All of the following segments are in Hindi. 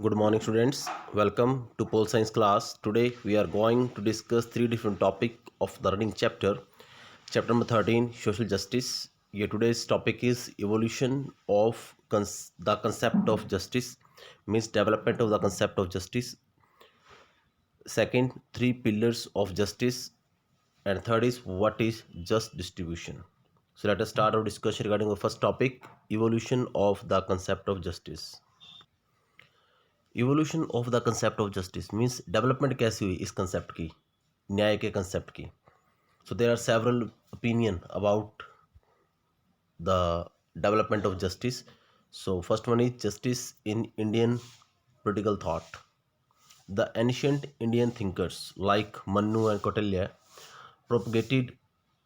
Good morning, students. Welcome to Pole Science class. Today we are going to discuss three different topics of the running chapter. Chapter number 13, Social Justice. Here today's topic is evolution of the concept of justice, means development of the concept of justice. Second, three pillars of justice, and third is what is just distribution. So let us start our discussion regarding the first topic, evolution of the concept of justice. Evolution of the concept of justice means development कैसी हुई इस कंसेप्ट की, न्याय के कंसेप्ट की. So there are several opinion about the development of justice. So first one is justice in Indian political thought. The ancient Indian thinkers like Manu and Kautilya propagated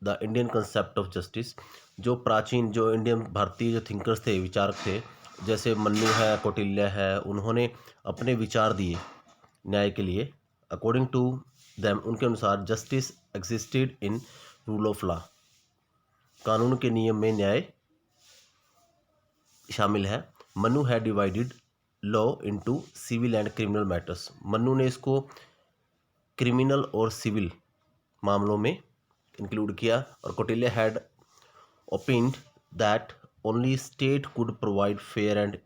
the Indian concept of justice. जो प्राचीन जो इंडियन भारतीय जो थिंकर्स थे, विचारक थे, जैसे मन्नू है, कौटिल्य है, उन्होंने अपने विचार दिए न्याय के लिए. अकॉर्डिंग टू देम, उनके अनुसार justice existed in rule of law. कानून के नियम में न्याय शामिल है. मन्नू है divided law into civil and criminal matters. Manu ने इसको क्रिमिनल और सिविल मामलों में इंक्लूड किया. और Kautilya had opined that only state could provide fair and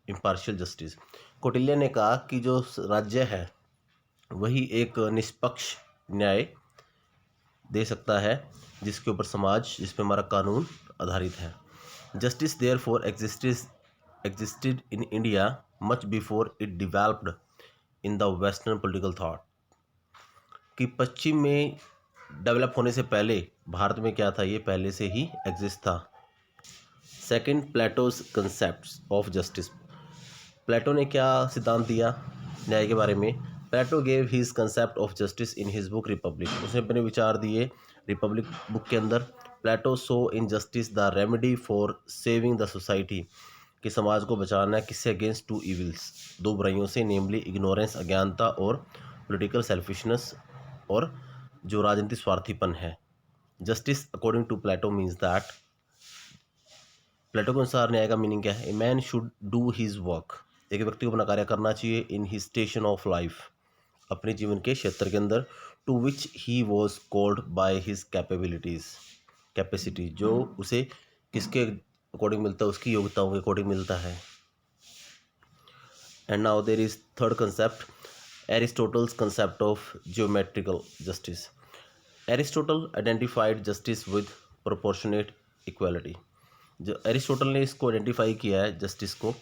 impartial justice. Kautilya ने कहा कि जो राज्य है वही एक निष्पक्ष न्याय दे सकता है जिसके ऊपर समाज, जिस पर हमारा कानून आधारित है. Justice therefore existed in India much before it developed in the western political thought. कि पश्चिम में डेवलप होने से पहले भारत में क्या था, ये पहले से ही एग्जिस्ट था. Second, Plato's concept of justice. Plato ने क्या सिद्धांत दिया न्याय के बारे में. Plato gave his concept of justice in his book Republic. उसने अपने विचार दिए रिपब्लिक बुक के अंदर. Plato saw in justice the remedy for saving the society. कि समाज को बचाना है किससे, अगेंस्ट टू इविल्स, दो बुराइयों से, नेमली इग्नोरेंस, अज्ञानता, और पॉलिटिकल सेल्फिशनेस, और जो राजनीतिक स्वार्थीपन है. Justice according to Plato means that, Plato के अनुसार न्याय का मीनिंग क्या है. A man should do his work. एक व्यक्ति को अपना कार्य करना चाहिए in his station of life, अपने जीवन के क्षेत्र के अंदर. To which he was called by his capacity. जो उसे किसके अकॉर्डिंग मिलता है, उसकी योग्यताओं के अकॉर्डिंग मिलता है. And now there is third concept, Aristotle's concept of geometrical justice. Aristotle identified justice with proportionate equality. जो एरिस्टोटल ने इसको आइडेंटिफाई किया है जस्टिस को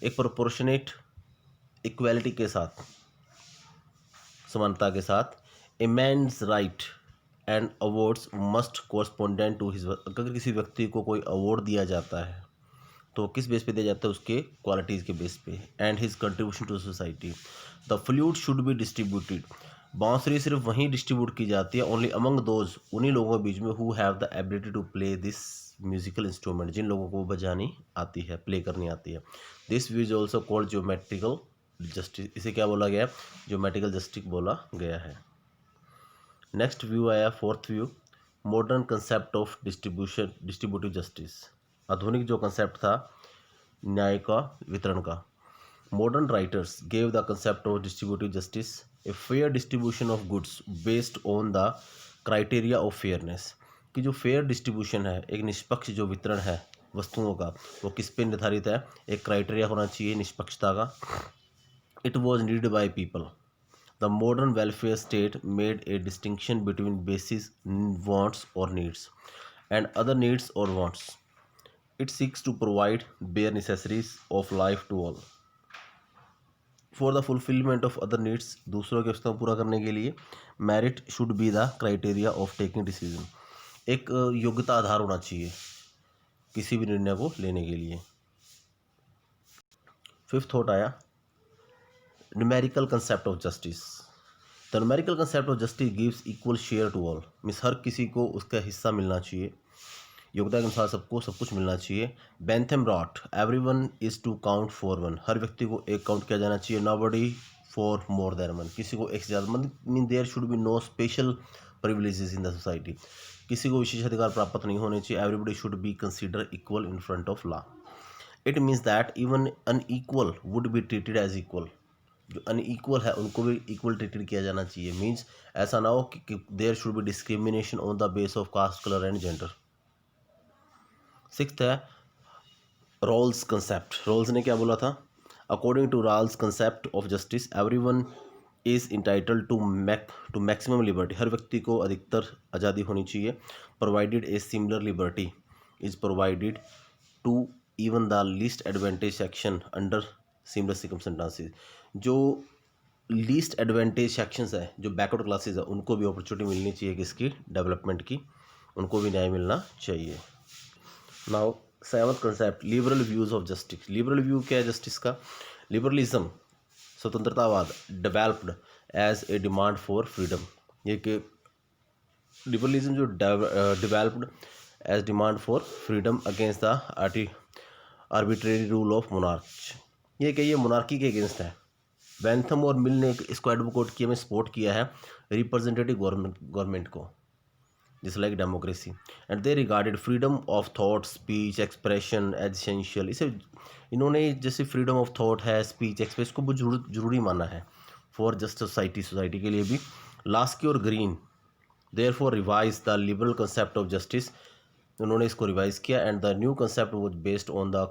एक प्रोपोर्शनेट इक्वालिटी के साथ, समानता के साथ. A man's right and awards must correspondent to his. अगर किसी व्यक्ति को कोई अवार्ड दिया जाता है तो किस बेस पे दिया जाता है, उसके क्वालिटीज़ के बेस पे. And his contribution to society. The flute should be distributed. बांसुरी सिर्फ वहीं डिस्ट्रीब्यूट की जाती है, ओनली अमंग दोज, उन्हीं लोगों के बीच में, who have the ability to play this musical instrument, जिन लोगों को बजानी आती है, प्ले करनी आती है. This view is also called geometrical justice. इसे क्या बोला गया, ज्योमेट्रिकल जस्टिस बोला गया है. नेक्स्ट व्यू आया, fourth view, modern concept of distributive justice. आधुनिक जो कंसेप्ट था न्याय का वितरण का. Modern writers gave the concept of distributive justice a fair distribution of goods based on the criteria of fairness. कि जो फेयर डिस्ट्रीब्यूशन है, एक निष्पक्ष जो वितरण है वस्तुओं का, वो किस पे निर्धारित है, एक क्राइटेरिया होना चाहिए निष्पक्षता का. It was needed by people. The modern welfare state made a distinction between basis wants और नीड्स एंड अदर नीड्स और wants. It seeks to provide bare necessaries of life to all. For the fulfilment of other needs, दूसरों के आवश्यकताओं पूरा करने के लिए. Merit should be the criteria of taking decision. एक योग्यता आधार होना चाहिए किसी भी निर्णय को लेने के लिए. फिफ्थ थॉट आया, numerical concept of justice. The numerical concept of justice gives equal share to all. Means हर किसी को उसका हिस्सा मिलना चाहिए, योग्यता के अनुसार सबको सब कुछ मिलना चाहिए. Bentham wrote, everyone is to count for one. हर व्यक्ति को एक काउंट किया जाना चाहिए. Nobody for more than one. किसी को एक से ज़्यादा, mean there should be no special privileges in the society. किसी को विशेष अधिकार प्राप्त नहीं होने चाहिए. Everybody should be consider equal in front of law. It means that even unequal would be treated as equal. जो अनईक्वल है उनको भी इक्वल ट्रीटेड किया जाना चाहिए। मीन्स ऐसा ना हो कि there should be discrimination on the base of caste, colour and gender. Sixth है रॉल्स कंसेप्ट। रॉल्स ने क्या बोला था? According to Rawls concept of justice everyone is entitled to maximum liberty. हर व्यक्ति को अधिकतर आज़ादी होनी चाहिए। Provided a similar liberty is provided to even the least advantage section under similar circumstances. जो लीस्ट एडवांटेज सेक्शंस है, जो बैकवर्ड क्लासेस है, उनको भी अपॉर्चुनिटी मिलनी चाहिए किसकी? डेवलपमेंट की, उनको भी न्याय मिलना चाहिए। Now seventh concept liberal views of justice. Liberal view क्या है जस्टिस का? लिबरलिज्म स्वतंत्रतावाद developed as a demand for freedom. ये कि लिबरलिज्म जो developed as demand for freedom against the arbitrary rule of monarch. ये कि ये मोनार्की के अगेंस्ट है। बेंथम और मिल ने इसको एडवोकेट किया में सपोर्ट किया है रिप्रेजेंटेटिव गवर्नमेंट को, जिस like democracy, and they regarded freedom of thought, speech, expression as essential. इसे इन्होंने जैसे फ्रीडम ऑफ थॉट है, स्पीच, एक्सप्रेस को बहुत जरूरी माना है फॉर जस्ट सोसाइटी के लिए भी। लास्की और Green therefore revise the liberal concept of justice. उन्होंने इसको रिवाइज किया and the new concept was based on the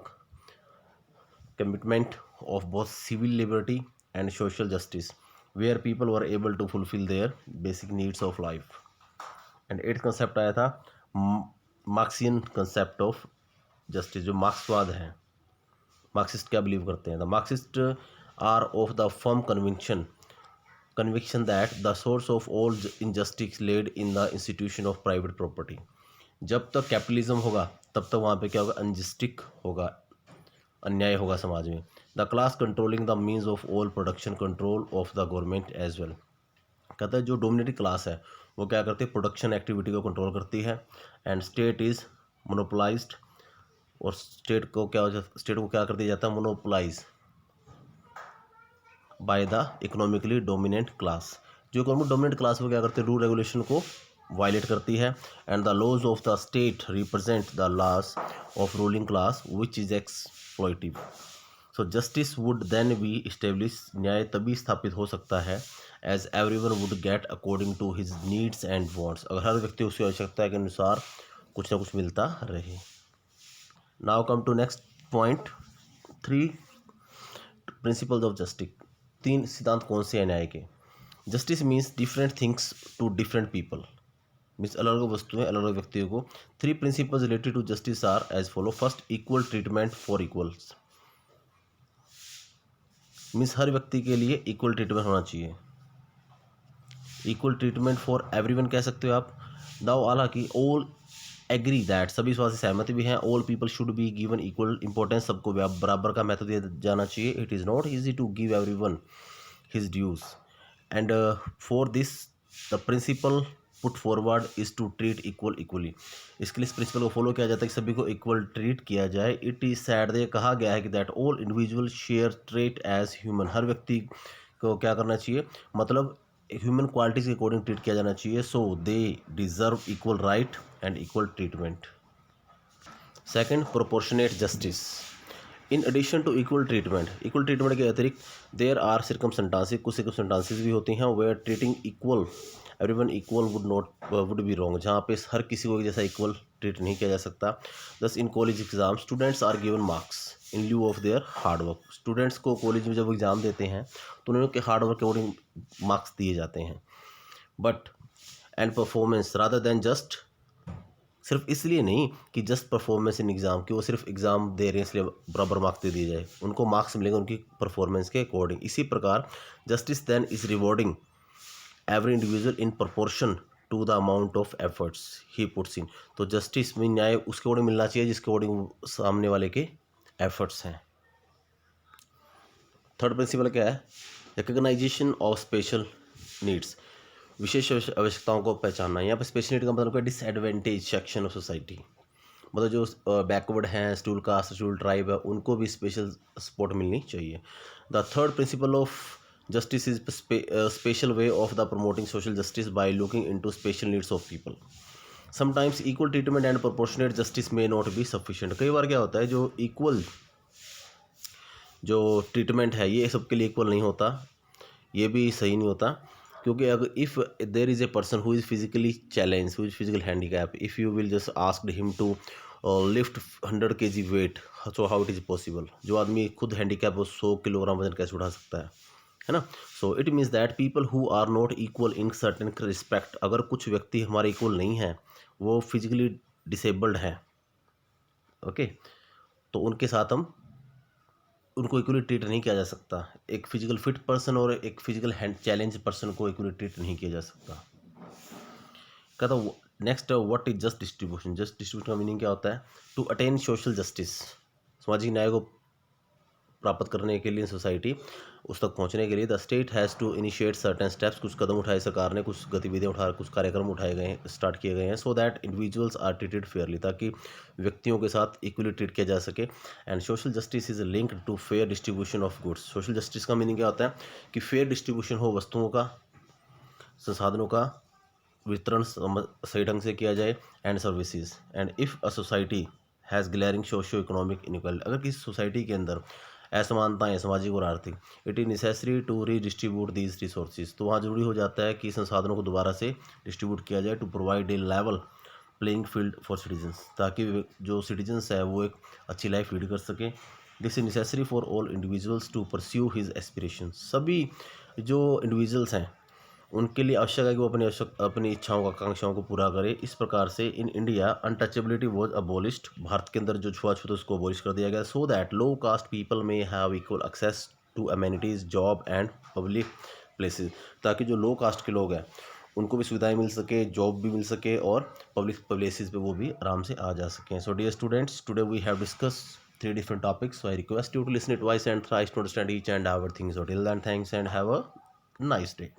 commitment of both civil liberty and social justice where people were able to fulfil their basic needs of life. And eighth concept आया था मार्क्सियन कंसेप्ट ऑफ जस्टिस, जो मार्क्सवाद है। मार्क्सिस्ट क्या बिलीव करते हैं? The Marxist are of the firm conviction that the source of all injustice led in the institution of private property. जब तक कैपिटलिज्म होगा तब तक वहाँ पे क्या होगा? अनजस्टिक होगा, अन्याय होगा समाज में। The class controlling the means of all production control of the government as well. कहता है जो डोमिनेटिंग क्लास है वो क्या करती है? प्रोडक्शन एक्टिविटी को कंट्रोल करती है। एंड स्टेट इज़ मोनोपोलाइज्ड, और स्टेट को क्या कर दिया जाता है? Monopolise by the economically dominant class. जो इकोनॉमिक डोमिनेंट क्लास वो क्या करती है? रूल रेगुलेशन को वायलेट करती है। And the laws of the state represent the laws of ruling class which is exploitative. So justice would then be establish. न्याय तभी स्थापित हो सकता है as everyone would get according to his needs and wants. अगर हर व्यक्ति उसकी आवश्यकता के अनुसार कुछ ना कुछ मिलता रहे। Now come to next point 3 principles of justice. 3 सिद्धांत कौन से हैं न्याय के? Justice means different things to different people. Means अलग अलग वस्तुएं अलग अलग व्यक्तियों को। 3 principles related to justice are as follow. First, equal treatment for equals. Means हर व्यक्ति के लिए इक्वल ट्रीटमेंट होना चाहिए। इक्वल ट्रीटमेंट फॉर एवरीवन कह सकते हो आप। नाउ हालांकि ऑल एग्री दैट, सभी इस बात से सहमत भी हैं, all people should be given equal importance. सबको बराबर का महत्व दिया जाना चाहिए। It is not easy to give everyone his dues and for this the principle put forward is to treat equally. इसके लिए इस प्रिंसिपल को फॉलो किया जाता है कि सभी को इक्वल ट्रीट किया जाए। इट इज़ सैड, ये कहा गया है कि that all individual share trait as human. हर व्यक्ति को क्या करना चाहिए? मतलब ह्यूमन क्वालिटीज़ के अकॉर्डिंग ट्रीट किया जाना चाहिए। So they deserve equal right and equal treatment. Second, proportionate justice. In addition to equal treatment के अतिरिक्त देयर आर सर्कमस्टेंसेस, कुछ सर्कमस्टेंसेस भी होती हैं where treating equal everyone equal would be wrong, जहाँ पे हर किसी को जैसा इक्वल ट्रीट नहीं किया जा सकता। Thus in college exam students are given marks in lieu of their hard work. Students को कॉलेज में जब एग्ज़ाम देते हैं तो उन्होंने हार्डवर्क के अकॉर्डिंग मार्क्स दिए जाते हैं। But and performance rather than just, सिर्फ इसलिए नहीं कि जस्ट परफॉर्मेंस इन एग्ज़ाम, कि वो सिर्फ एग्ज़ाम दे रहे हैं इसलिए बराबर मार्क्स दे दिए जाए, उनको मार्क्स मिलेंगे उनकी परफॉर्मेंस के अकॉर्डिंग। इसी प्रकार justice then is rewarding every individual in proportion to the amount of efforts he puts in. तो जस्टिस में न्याय उसके अकॉर्डिंग मिलना चाहिए जिसके अकॉर्डिंग सामने वाले के एफर्ट्स हैं। थर्ड प्रिंसिपल क्या है? Recognization of special needs. विशेष आवश्यकताओं को पहचानना। यहाँ पर स्पेशल नीड का मतलब क्या? डिसएडवांटेज सेक्शन ऑफ सोसाइटी, मतलब जो बैकवर्ड हैं, शेड्यूल कास्ट, शेड्यूल ट्राइब है, उनको भी स्पेशल सपोर्ट मिलनी चाहिए। The third principle of justice is special way of the promoting social justice by looking into special needs of people. Sometimes equal treatment and proportionate justice may not be sufficient. कई बार क्या होता है, जो इक्वल जो ट्रीटमेंट है ये सबके लिए इक्वल नहीं होता, ये भी सही नहीं होता, क्योंकि अगर if there is a person who is physically challenge, who is physical handicap, if you will just ask him to lift 100 kg weight, so how it is possible. जो आदमी खुद हैंडीकैप वो 100 किलोग्राम वजन कैसे उठा सकता है ना। So it means that people who are not equal in certain respect, अगर कुछ व्यक्ति हमारे इक्वल नहीं है, वो फिजिकली डिसेबल्ड हैं, ओके, तो उनके साथ हम उनको इक्वली ट्रीट नहीं किया जा सकता। एक फिजिकल फिट पर्सन और एक फिजिकल हैंड चैलेंज पर्सन को इक्वली ट्रीट नहीं किया जा सकता। कहता next, what is just distribution. Just distribution का मीनिंग क्या होता है? टू अटेन सोशल जस्टिस, सामाजिक न्याय को प्राप्त करने के लिए सोसाइटी उस तक पहुंचने के लिए the state has to initiate certain steps, कुछ कदम उठाए सरकार ने, कुछ गतिविधियां उठा, कुछ कार्यक्रम उठाए गए हैं, स्टार्ट किए गए हैं, so that individuals are treated fairly, ताकि व्यक्तियों के साथ इक्वली ट्रीट किया जा सके। And social justice is linked to fair distribution of goods. Social justice का मीनिंग क्या होता है? कि फेयर डिस्ट्रीब्यूशन हो वस्तुओं का, संसाधनों का वितरण सही ढंग से किया जाए, and services. And if a society has glaring socio economic inequality, अगर किसी सोसाइटी के अंदर असमानताएं सामाजिक और आर्थिक, it is necessary to redistribute these resources, तो वहाँ जरूरी हो जाता है कि संसाधनों को दोबारा से डिस्ट्रीब्यूट किया जाए, to provide a level playing field for citizens, ताकि जो सिटीजन्स है वो एक अच्छी लाइफ लीड कर सकें। This is necessary for all individuals to pursue his aspiration, सभी जो इंडिविजुअल्स हैं उनके लिए आवश्यक है कि वो अपनी इच्छाओं आकांक्षाओं को पूरा करे। इस प्रकार से in India untouchability was abolished, भारत के अंदर जो छुआछूत उसको अबोलिश कर दिया गया, so that low caste people may have equal access to amenities, job and public places, ताकि जो लो कास्ट के लोग हैं उनको भी सुविधाएं मिल सके, जॉब भी मिल सके, और पब्लिक प्लेसेस पे वो भी आराम से आ जा सकें। So dear students, today we have discussed 3 different topics, so I request you to listen it twice and thrice to understand each and everything. So till then, thanks and have a nice day.